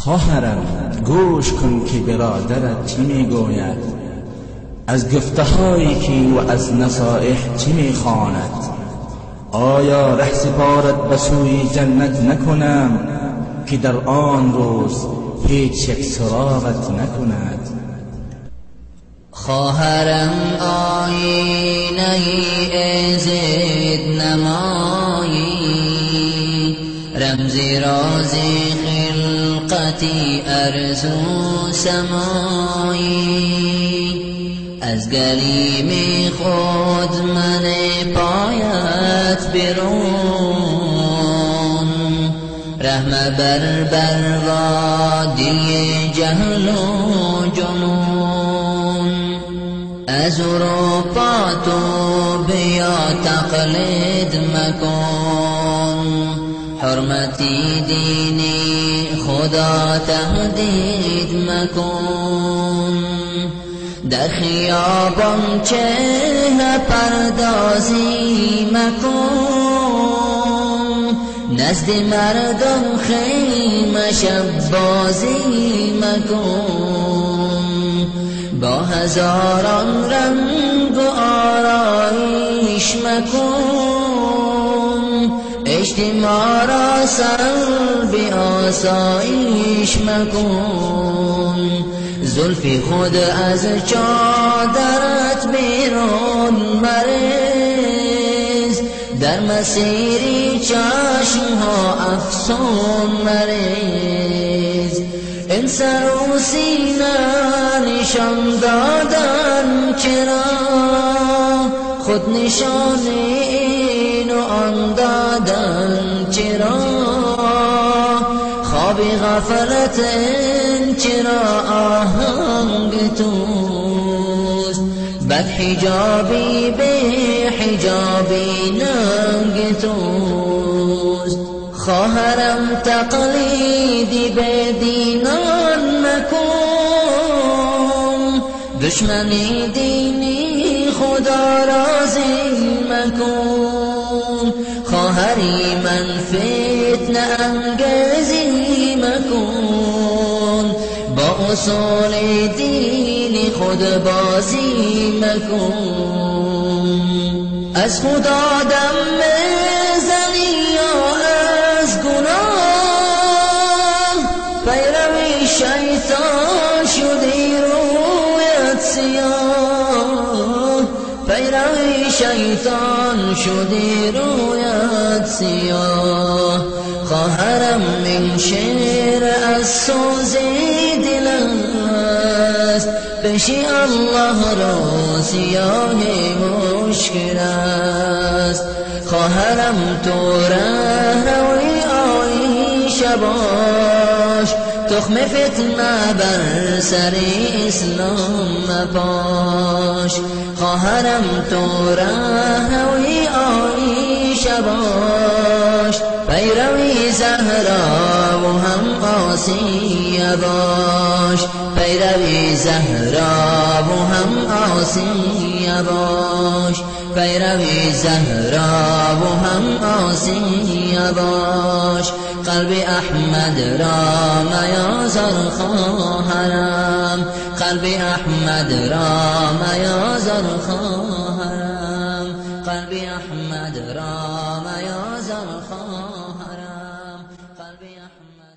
خواهرم گوش کن که برادرت چی میگوید، از گفته‌هایی که و از نصایح چی میخواند. آیا ره سپارت به سوی جنت نکنم که در آن روز هیچ یک سراغت نکند؟ خواهرم آینه عزت نمایی، رمز راز خلقتی ارزو سمایی. از گلیم خود من پایت برون، رحم بر وادی جهل و جنون. از اروپا تو بیا تقلید مکن، حرمتی دینی خدا تهدید مکن. در خیابان چهره پردازی مکن، نزد مردم خیمه شب بازی مکن. با هزاران رنگ و آرایش مکن، اجتماع را سلب آسایش مکن. زلفی خود از چادرت بیرون مریز، در مسیری چشمها افسون مریز. این سر و سینه نشان دادن چرا، خود نشان این و آن دادن چرا. خوابی غفلت چرا آهنگ توست، بد حجابی به حجابی ننگ توست. خواهرم تقلیدی به دینان مکن، دشمنی دینی خدا راضی مکن. خواهری من فتنه انگیزی مکن، با اصول دینی خود بازی مکن. از خدا دم میزنی یا از گناه، پیروی شیطان شدی رویت سیاه. پیروی شیطان شدی رویت سیاه. خواهرم این شعر از سوز دل است، پیش الله را سیاه مشکل است. خواهرم تو رهروی عایشه باش، تخم فتنه بر سر اسلام مپاش. خواهرم تو رهروی عایشه باش، پیروی زهرا و هم آسیه باش. پیروی زهرا و هم آسیه باش، پیروی زهرا و هم آسیه باش. قلب احمد را میازار خواهرم، قلب احمد را میازار خواهرم. قلب احمد را میازار خواهرم، قلب احمد